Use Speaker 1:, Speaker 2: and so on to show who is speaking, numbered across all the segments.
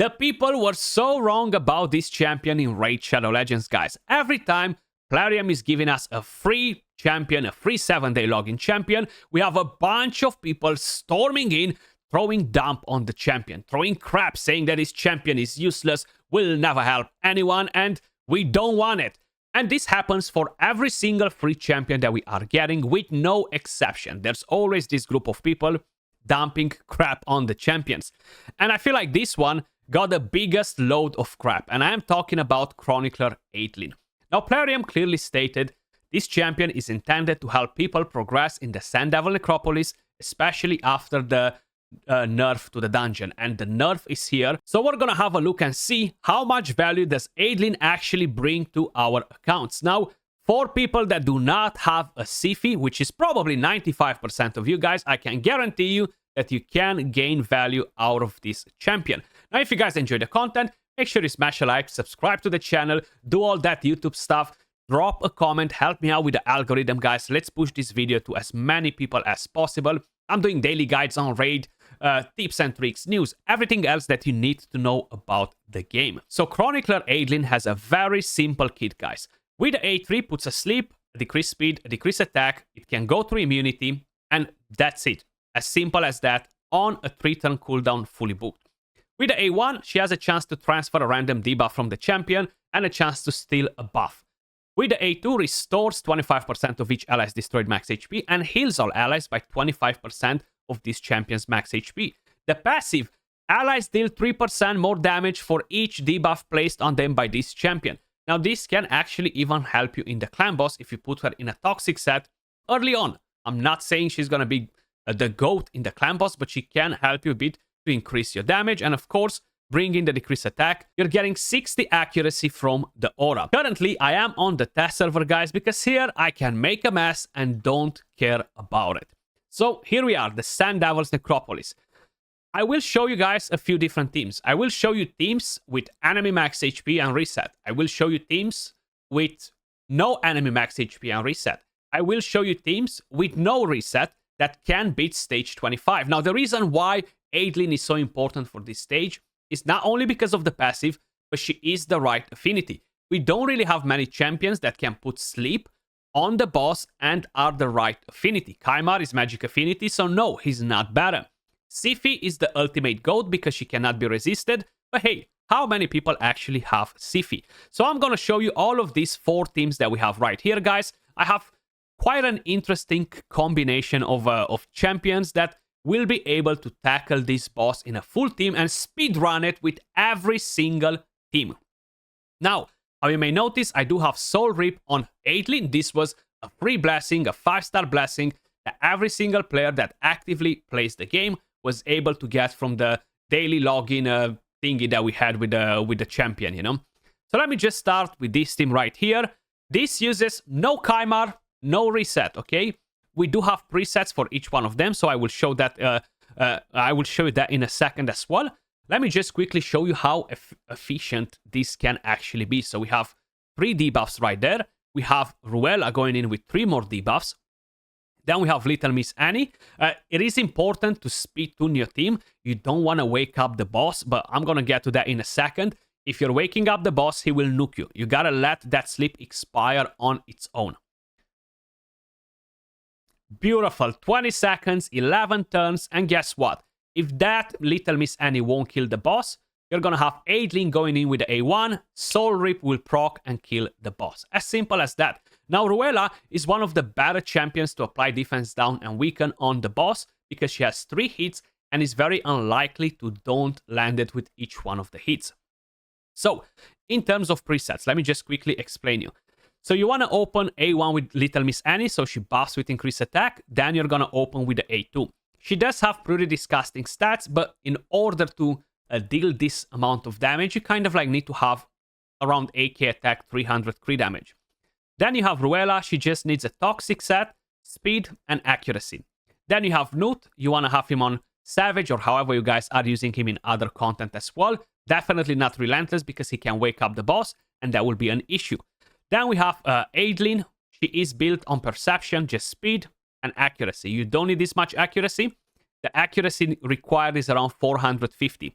Speaker 1: The people were so wrong about this champion in Raid Shadow Legends, guys. Every time Plarium is giving us a free champion, a free 7-day login champion, we have a bunch of people storming in, throwing dump on the champion, throwing crap, saying that his champion is useless, will never help anyone, and we don't want it. And this happens for every single free champion that we are getting, with no exception. There's always this group of people dumping crap on the champions. And I feel like this one got the biggest load of crap, and I am talking about Chronicler Atlin. Now, Plarium clearly stated this champion is intended to help people progress in the Sand Devil Necropolis, especially after the nerf to the dungeon, and the nerf is here. So we're gonna have a look and see how much value does Atlin actually bring to our accounts. Now, for people that do not have a Sifi, which is probably 95% of you guys, I can guarantee you that you can gain value out of this champion. Now, if you guys enjoy the content, make sure you smash a like, subscribe to the channel, do all that YouTube stuff, drop a comment, help me out with the algorithm, guys. Let's push this video to as many people as possible. I'm doing daily guides on Raid, tips and tricks, news, everything else that you need to know about the game. So Chronicler Atlin has a very simple kit, guys. With the A3, puts a sleep, a decreased speed, a decreased attack, it can go through immunity, and that's it. As simple as that, on a 3-turn cooldown, fully booked. With the A1, she has a chance to transfer a random debuff from the champion, and a chance to steal a buff. With the A2, restores 25% of each ally's destroyed max HP, and heals all allies by 25% of this champion's max HP. The passive, allies deal 3% more damage for each debuff placed on them by this champion. Now, this can actually even help you in the clan boss if you put her in a toxic set early on. I'm not saying she's gonna be the GOAT in the clan boss, but she can help you a bit to increase your damage, and of course, bring in the decreased attack. You're getting 60 accuracy from the aura. Currently, I am on the test server, guys, because here I can make a mess and don't care about it. So here we are, the Sand Devil's Necropolis. I will show you guys a few different teams. I will show you teams with enemy max HP and reset. I will show you teams with no enemy max HP and reset. I will show you teams with no reset that can beat stage 25. Now, the reason why Atlin is so important for this stage is not only because of the passive, but she is the right affinity. We don't really have many champions that can put sleep on the boss and are the right affinity. Kymar is magic affinity, so no, he's not better. Sifi is the ultimate GOAT because she cannot be resisted, but hey, how many people actually have Sifi? So I'm gonna show you all of these 4 teams that we have right here, guys. I have quite an interesting combination of champions that will be able to tackle this boss in a full team and speedrun it with every single team. Now, how you may notice, I do have Soul Rip on Atlin. This was a free blessing, a 5-star blessing that every single player that actively plays the game was able to get from the daily login thingy that we had with the champion, you know. So let me just start with this team right here. This uses no Kymar, no reset, okay? We do have presets for each one of them, so I will show that. I will show you that in a second as well. Let me just quickly show you how efficient this can actually be. So we have 3 debuffs right there. We have Ruella going in with 3 more debuffs. Then we have Little Miss Annie. It is important to speed tune your team. You don't want to wake up the boss, but I'm gonna get to that in a second. If you're waking up the boss, he will nuke you. You gotta let that sleep expire on its own. Beautiful. 20 seconds, 11 turns, and guess what? If that Little Miss Annie won't kill the boss, you're gonna have Atlin going in with the A1, Soul Rip will proc and kill the boss. As simple as that. Now, Ruella is one of the better champions to apply defense down and weaken on the boss because she has 3 hits and is very unlikely to don't land it with each one of the hits. So, in terms of presets, let me just quickly explain you. So you want to open A1 with Little Miss Annie, so she buffs with increased attack. Then you're going to open with the A2. She does have pretty disgusting stats, but in order to deal this amount of damage, you kind of like need to have around AK attack, 300 crit damage. Then you have Ruella, she just needs a toxic set, speed, and accuracy. Then you have Newt, you want to have him on Savage, or however you guys are using him in other content as well. Definitely not Relentless, because he can wake up the boss, and that will be an issue. Then we have Atlin, she is built on Perception, just speed, and accuracy. You don't need this much accuracy. The accuracy required is around 450.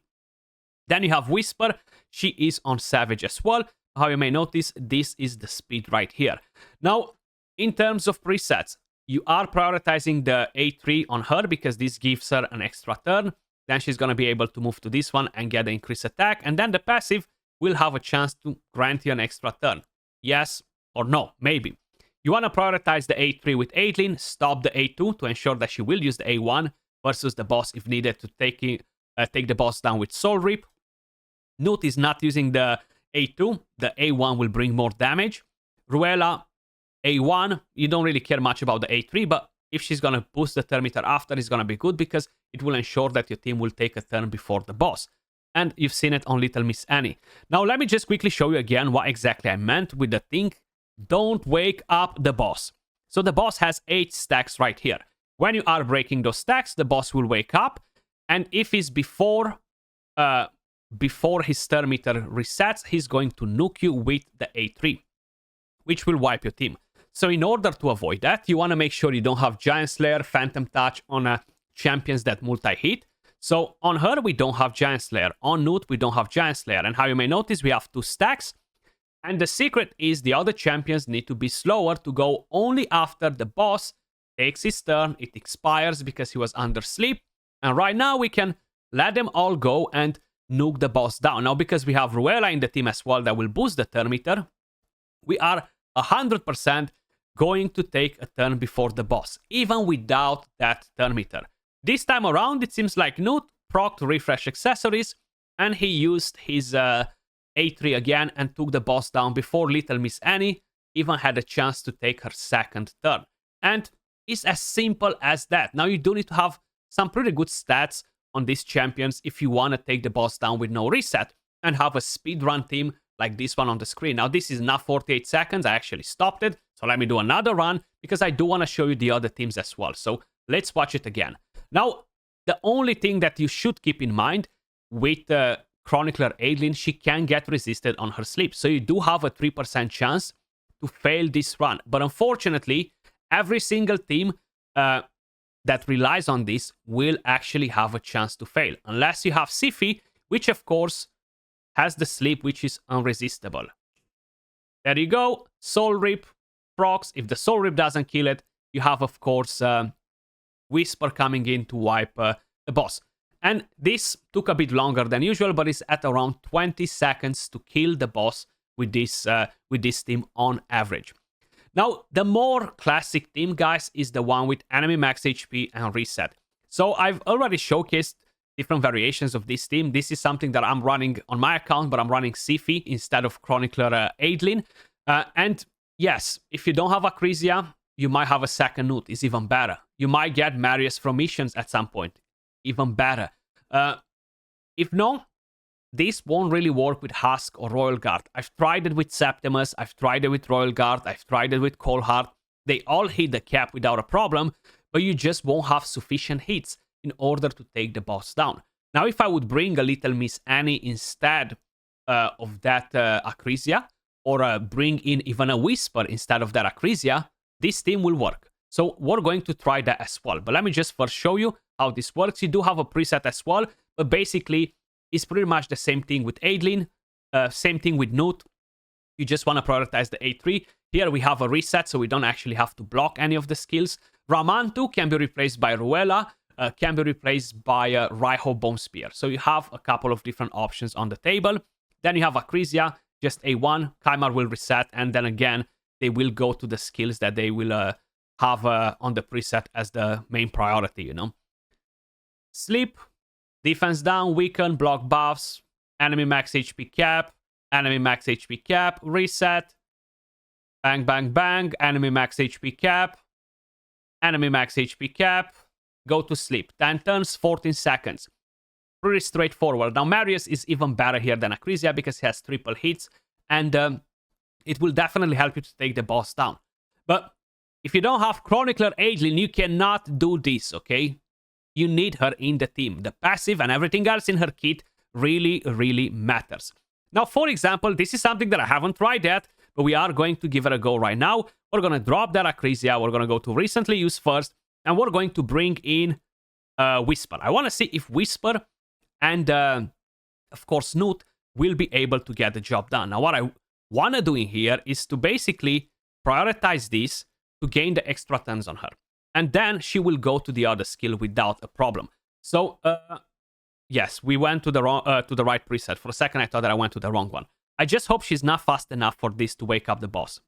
Speaker 1: Then you have Whisper. She is on Savage as well. How you may notice, this is the speed right here. Now, in terms of presets, you are prioritizing the A3 on her because this gives her an extra turn. Then she's going to be able to move to this one and get the increased attack. And then the passive will have a chance to grant you an extra turn. Yes or no, maybe. You want to prioritize the A3 with Atlin, stop the A2 to ensure that she will use the A1 versus the boss if needed to take the boss down with Soul Rip. Newt is not using the A2. The A1 will bring more damage. Ruella, A1, you don't really care much about the A3, but if she's going to boost the turn meter after, it's going to be good because it will ensure that your team will take a turn before the boss. And you've seen it on Little Miss Annie. Now, let me just quickly show you again what exactly I meant with the thing. Don't wake up the boss. So the boss has 8 stacks right here. When you are breaking those stacks, the boss will wake up. And if he's before his turn meter resets, he's going to nuke you with the A3, which will wipe your team. So in order to avoid that, you want to make sure you don't have Giant Slayer, Phantom Touch on champions that multi-hit. So on her, we don't have Giant Slayer. On Newt, we don't have Giant Slayer. And how you may notice, we have 2 stacks. And the secret is the other champions need to be slower to go only after the boss takes his turn. It expires because he was under sleep. And right now, we can let them all go and nuke the boss down. Now, because we have Ruella in the team as well that will boost the turn meter, we are 100% going to take a turn before the boss, even without that turn meter. This time around, it seems like Newt procced refresh accessories, and he used his A3 again and took the boss down before Little Miss Annie even had a chance to take her second turn. And it's as simple as that. Now, you do need to have some pretty good stats on these champions if you want to take the boss down with no reset and have a speedrun team like this one on the screen. Now, this is not 48 seconds. I actually stopped it. So let me do another run because I do want to show you the other teams as well. So let's watch it again. Now, the only thing that you should keep in mind with Chronicler Atlin, she can get resisted on her sleep. So you do have a 3% chance to fail this run. But unfortunately, every single team that relies on this will actually have a chance to fail. Unless you have Siffy, which of course has the sleep, which is unresistible. There you go. Soul Rip procs. If the Soul Rip doesn't kill it, you have, of course, Whisper coming in to wipe the boss. And this took a bit longer than usual, but it's at around 20 seconds to kill the boss with this team on average. Now, the more classic team, guys, is the one with enemy max HP and reset. So I've already showcased different variations of this team. This is something that I'm running on my account, but I'm running Siffy instead of Chronicler Atlin. And yes, if you don't have Acrisia, you might have a second Newt. It's even better. You might get Marius from missions at some point. Even better. If not, this won't really work with Husk or Royal Guard. I've tried it with Septimus. I've tried it with Royal Guard. I've tried it with Coldheart. They all hit the cap without a problem, but you just won't have sufficient hits in order to take the boss down. Now, if I would bring a Little Miss Annie instead of that Acrisia, or bring in even a Whisper instead of that Acrisia, this team will work. So we're going to try that as well. But let me just first show you how this works. You do have a preset as well, but basically it's pretty much the same thing with Atlin, same thing with Newt. You just want to prioritize the A3. Here we have a reset, so we don't actually have to block any of the skills. Ramantu can be replaced by Ruella, can be replaced by Raiho Bone Spear. So you have a couple of different options on the table. Then you have Acrisia, just A1. Kymar will reset, and then again, they will go to the skills that they will have on the preset as the main priority, you know. Sleep, defense down, weaken, block buffs, enemy max HP cap, enemy max HP cap, reset, bang, bang, bang, enemy max HP cap, enemy max HP cap, go to sleep. 10 turns, 14 seconds. Pretty straightforward. Now, Marius is even better here than Acrisia because he has triple hits, and it will definitely help you to take the boss down. But if you don't have Chronicler Atlin, you cannot do this, okay? You need her in the team. The passive and everything else in her kit really, really matters. Now, for example, this is something that I haven't tried yet, but we are going to give it a go right now. We're going to drop that Acrisia. We're going to go to recently used first, and we're going to bring in Whisper. I want to see if Whisper and of course, Newt will be able to get the job done. Now, what I want to do in here is to basically prioritize this to gain the extra turns on her. And then she will go to the other skill without a problem. So, yes, we went to the right preset. For a second, I thought that I went to the wrong one. I just hope she's not fast enough for this to wake up the boss.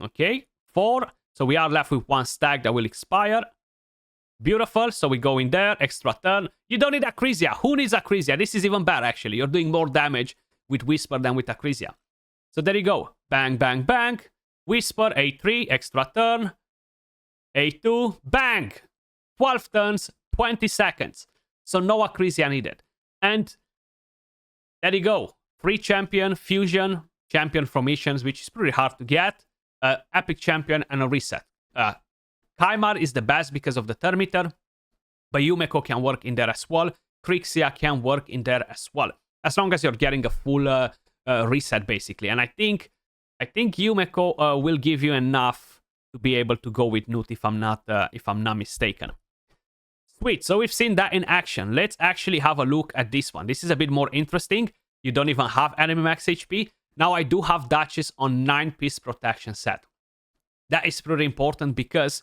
Speaker 1: Okay, 4. So we are left with 1 stack that will expire. Beautiful. So we go in there, extra turn. You don't need Acrisia. Who needs Acrisia? This is even better, actually. You're doing more damage with Whisper than with Acrisia. So there you go. Bang, bang, bang. Whisper, A3, extra turn. A2, bang. 12 turns, 20 seconds. So no Acrisia needed. And there you go. Free champion, fusion, champion from missions, which is pretty hard to get. Epic champion and a reset. Kaimar is the best because of the Termiter, but Yumeko can work in there as well. Krixia can work in there as well, as long as you're getting a full reset, basically. And I think Yumeko will give you enough to be able to go with Newt, if I'm not mistaken. Sweet. So we've seen that in action. Let's actually have a look at this one. This is a bit more interesting. You don't even have enemy max HP. Now I do have Duchess on 9-piece protection set. That is pretty important because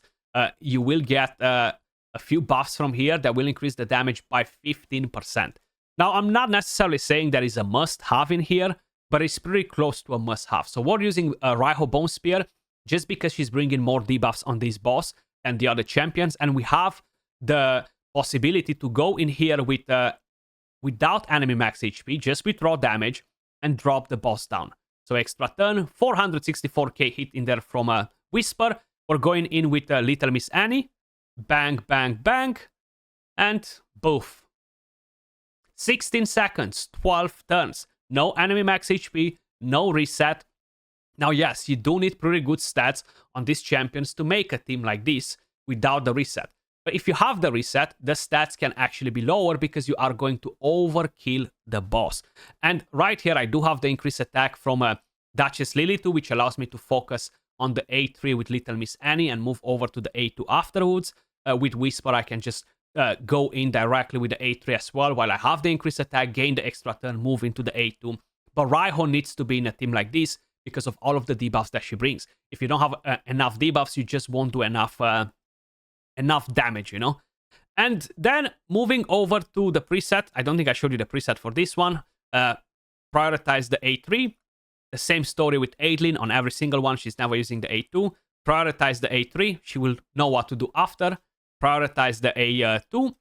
Speaker 1: you will get a few buffs from here that will increase the damage by 15%. Now, I'm not necessarily saying that is a must-have in here, but it's pretty close to a must-have. So we're using Raiho Bone Spear just because she's bringing more debuffs on this boss than the other champions, and we have the possibility to go in here with without enemy max HP, just with raw damage, and drop the boss down. So extra turn, 464k hit in there from a Whisper. We're going in with Little Miss Annie. Bang, bang, bang. And boof. 16 seconds, 12 turns. No enemy max HP, no reset. Now, yes, you do need pretty good stats on these champions to make a team like this without the reset. But if you have the reset, the stats can actually be lower because you are going to overkill the boss. And right here, I do have the increased attack from Duchess Lilith, which allows me to focus on the A3 with Little Miss Annie and move over to the A2 afterwards. With Whisper, I can just go in directly with the A3 as well, while I have the increased attack, gain the extra turn, move into the A2. But Raiho needs to be in a team like this because of all of the debuffs that she brings. If you don't have enough debuffs, you just won't do enough damage, you know? And then moving over to the preset, I don't think I showed you the preset for this one. Prioritize the A3. The same story with Atlin on every single one. She's never using the A2. Prioritize the A3. She will know what to do after. Prioritize the A2.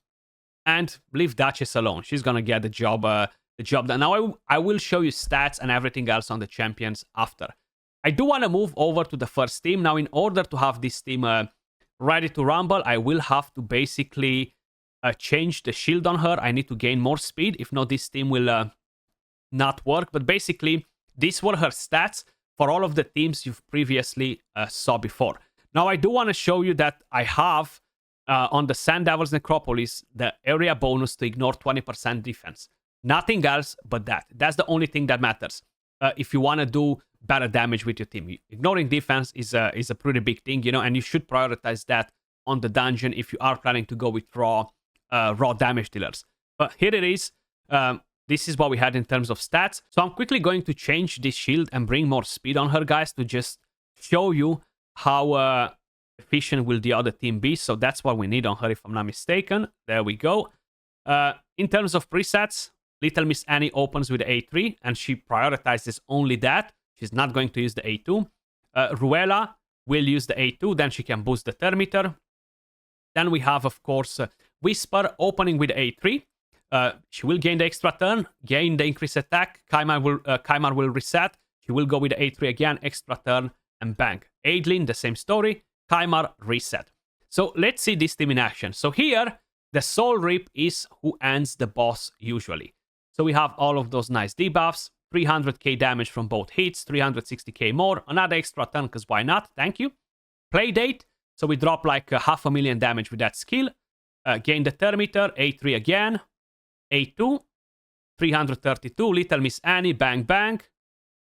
Speaker 1: And leave Duchess alone. She's gonna get the job done. Now I will show you stats and everything else on the champions after. I do want to move over to the first team. Now, in order to have this team ready to rumble, I will have to basically change the shield on her. I need to gain more speed. If not, this team will not work. But basically, these were her stats for all of the teams you've previously saw before. Now, I do want to show you that I have on the Sand Devil's Necropolis the area bonus to ignore 20% defense. Nothing else but that. That's the only thing that matters. If you want to do better damage with your team, ignoring defense is a pretty big thing, you know, and you should prioritize that on the dungeon if you are planning to go with raw damage dealers. But here it is. This is what we had in terms of stats. So I'm quickly going to change this shield and bring more speed on her, guys, to just show you how efficient will the other team be. So that's what we need on her, if I'm not mistaken. There we go. In terms of presets, Little Miss Annie opens with the A3, and she prioritizes only that. She's not going to use the A2. Ruela will use the A2, then she can boost the Termiter. Then we have, of course, Whisper opening with the A3. She will gain the extra turn, gain the increased attack. Kaimar will reset. She will go with the A3 again, extra turn, and bang. Atlin, the same story. Kaimar, reset. So let's see this team in action. So here, the Soul Rip is who ends the boss usually. So we have all of those nice debuffs. 300k damage from both hits, 360k more. Another extra turn, because why not? Thank you. Playdate. So we drop like 500,000 damage with that skill. Gain the Termiter, A3 again. A2, 332, Little Miss Annie, bang, bang.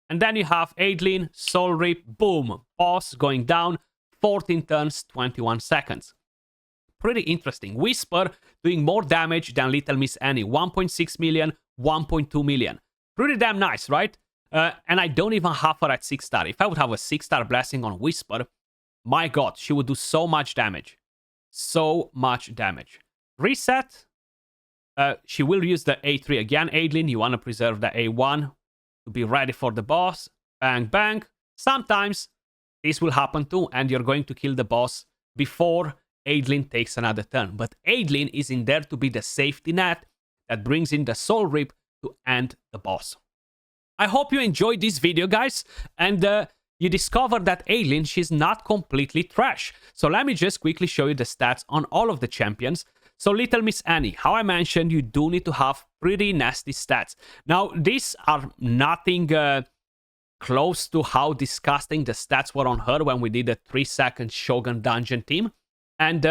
Speaker 1: And then you have Atlin, Soul Rip, boom. Boss going down, 14 turns, 21 seconds. Pretty interesting. Whisper doing more damage than Little Miss Annie. 1.6 million, 1.2 million. Pretty damn nice, right? And I don't even have her at 6-star. If I would have a 6-star blessing on Whisper, my god, she would do so much damage. So much damage. Reset. She will use the A3 again, Atlin. You want to preserve the A1 to be ready for the boss. Bang, bang. Sometimes this will happen too, and you're going to kill the boss before Atlin takes another turn. But Atlin is in there to be the safety net that brings in the Soul Rip to end the boss. I hope you enjoyed this video, guys, and you discovered that Atlin, she's not completely trash. So let me just quickly show you the stats on all of the champions. So Little Miss Annie, how I mentioned, you do need to have pretty nasty stats. Now, these are nothing close to how disgusting the stats were on her when we did a 3-second Shogun Dungeon team. And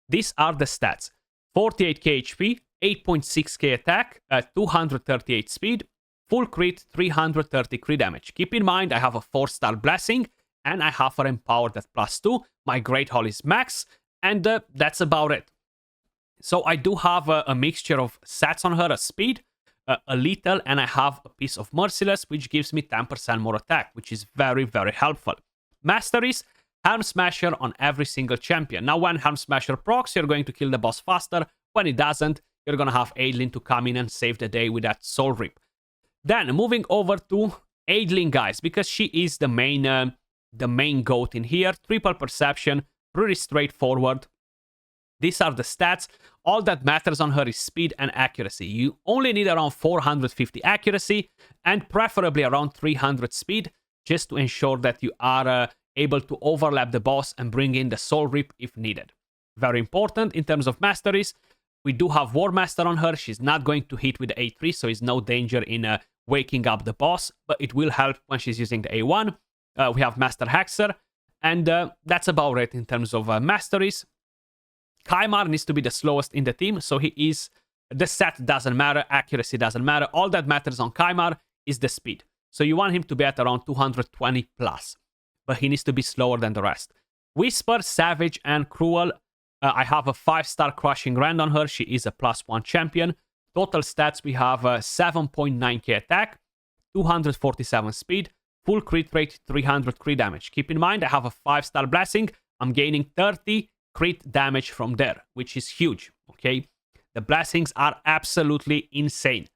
Speaker 1: these are the stats. 48k HP, 8.6k attack, 238 speed, full crit, 330 crit damage. Keep in mind, I have a 4-star blessing, and I have her empowered at +2. My Great Hall is max, and that's about it. So I do have a mixture of stats on her, a speed, a little, and I have a piece of Merciless, which gives me 10% more attack, which is very, very helpful. Masteries, Helm Smasher on every single champion. Now, when Helm Smasher procs, you're going to kill the boss faster. When it doesn't, you're going to have Atlin to come in and save the day with that Soul Rip. Then, moving over to Atlin, guys, because she is the main goat in here. Triple Perception, pretty straightforward. These are the stats. All that matters on her is speed and accuracy. You only need around 450 accuracy and preferably around 300 speed just to ensure that you are able to overlap the boss and bring in the Soul Rip if needed. Very important in terms of masteries. We do have War Master on her. She's not going to hit with the A3, so it's no danger in waking up the boss, but it will help when she's using the A1. We have Master Hexer, and that's about it in terms of masteries. Kaimar needs to be the slowest in the team, so he is... The set doesn't matter, accuracy doesn't matter. All that matters on Kaimar is the speed. So you want him to be at around 220 plus, but he needs to be slower than the rest. Whisper, Savage, and Cruel. I have a 5-star Crushing Rend on her. She is a +1 champion. Total stats, we have 7.9k attack, 247 speed, full crit rate, 300 crit damage. Keep in mind, I have a 5-star blessing. I'm gaining 30 crit damage from there, which is huge, okay? The blessings are absolutely insane.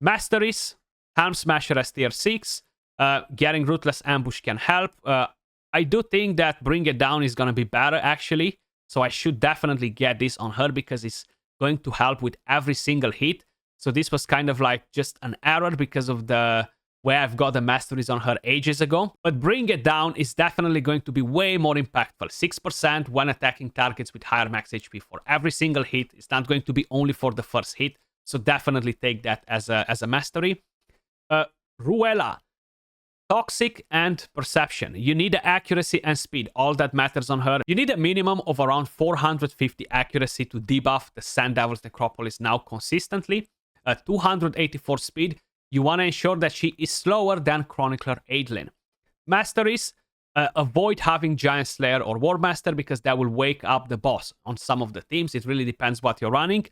Speaker 1: Masteries, Helm Smasher as tier 6. Getting Ruthless Ambush can help. I do think that Bring It Down is going to be better, actually. So I should definitely get this on her because it's going to help with every single hit. So this was kind of like just an error because of the way I've got the masteries on her ages ago. But Bring It Down is definitely going to be way more impactful. 6% when attacking targets with higher max HP for every single hit. It's not going to be only for the first hit. So definitely take that as a mastery. Ruela. Toxic and Perception. You need the accuracy and speed. All that matters on her. You need a minimum of around 450 accuracy to debuff the Sand Devil's Necropolis now consistently. 284 speed. You want to ensure that she is slower than Chronicler Atlin. Masteries. Avoid having Giant Slayer or War Master because that will wake up the boss on some of the teams. It really depends what you're running.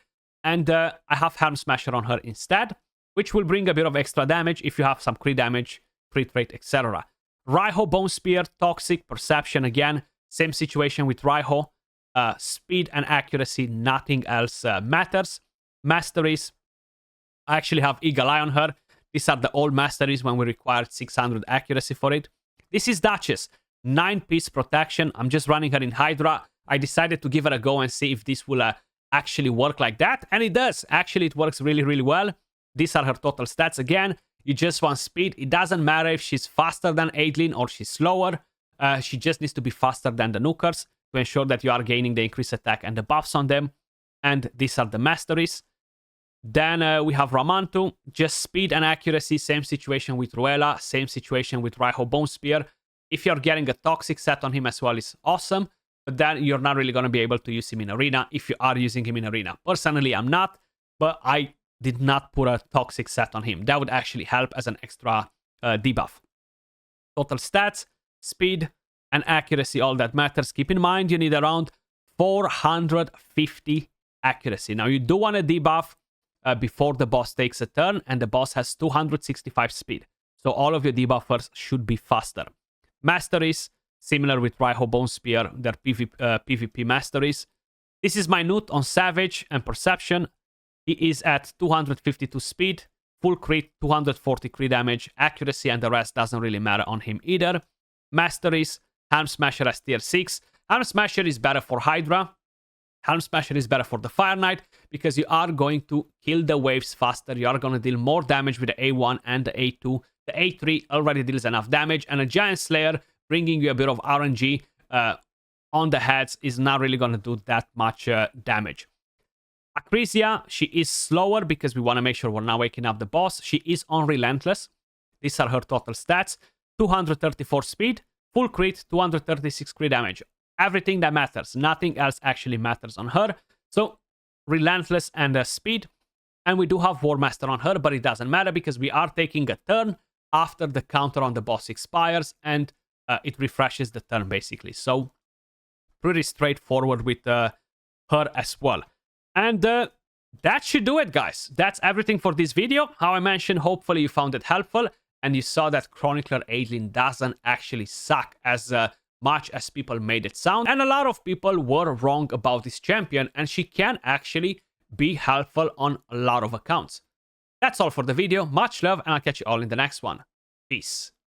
Speaker 1: And I have Helm Smasher on her instead, which will bring a bit of extra damage if you have some crit damage, crit rate, etc. Raiho Bone Spear, Toxic, Perception again. Same situation with Raiho. Speed and accuracy, nothing else matters. Masteries. I actually have Eagle Eye on her. These are the old masteries when we required 600 accuracy for it. This is Duchess. 9-piece protection. I'm just running her in Hydra. I decided to give her a go and see if this will actually work like that. And it does. Actually, it works really, really well. These are her total stats. Again, you just want speed. It doesn't matter if she's faster than Atlin or she's slower. She just needs to be faster than the Nukers to ensure that you are gaining the increased attack and the buffs on them. And these are the masteries. Then we have Ramantu, just speed and accuracy, same situation with Ruela, same situation with Raiho Bone Spear. If you're getting a Toxic set on him as well, it's awesome, but then you're not really going to be able to use him in Arena if you are using him in Arena. Personally, I'm not, but I did not put a Toxic set on him. That would actually help as an extra debuff. Total stats, speed, and accuracy, all that matters. Keep in mind, you need around 450 accuracy. Now, you do want to debuff before the boss takes a turn, and the boss has 265 speed. So all of your debuffers should be faster. Masteries, similar with Raiho Bone Spear, they're PvP masteries. This is minute on Savage and Perception. He is at 252 speed, full crit, 240 crit damage, accuracy, and the rest doesn't really matter on him either. Masteries, Helm Smasher as tier 6. Helm Smasher is better for Hydra. Helm Smasher is better for the Fire Knight because you are going to kill the waves faster. You are going to deal more damage with the A1 and the A2. The A3 already deals enough damage, and a Giant Slayer bringing you a bit of RNG on the heads is not really going to do that much damage. Acrisia, she is slower because we want to make sure we're not waking up the boss. She is on Relentless. These are her total stats. 234 speed, full crit, 236 crit damage. Everything that matters. Nothing else actually matters on her. So, Relentless and speed. And we do have War Master on her, but it doesn't matter because we are taking a turn after the counter on the boss expires, and it refreshes the turn basically. So, pretty straightforward with her as well. And that should do it, guys. That's everything for this video. How I mentioned, hopefully you found it helpful, and you saw that Chronicler Atlin doesn't actually suck as much as people made it sound. And a lot of people were wrong about this champion, and she can actually be helpful on a lot of accounts. That's all for the video. Much love, and I'll catch you all in the next one. Peace.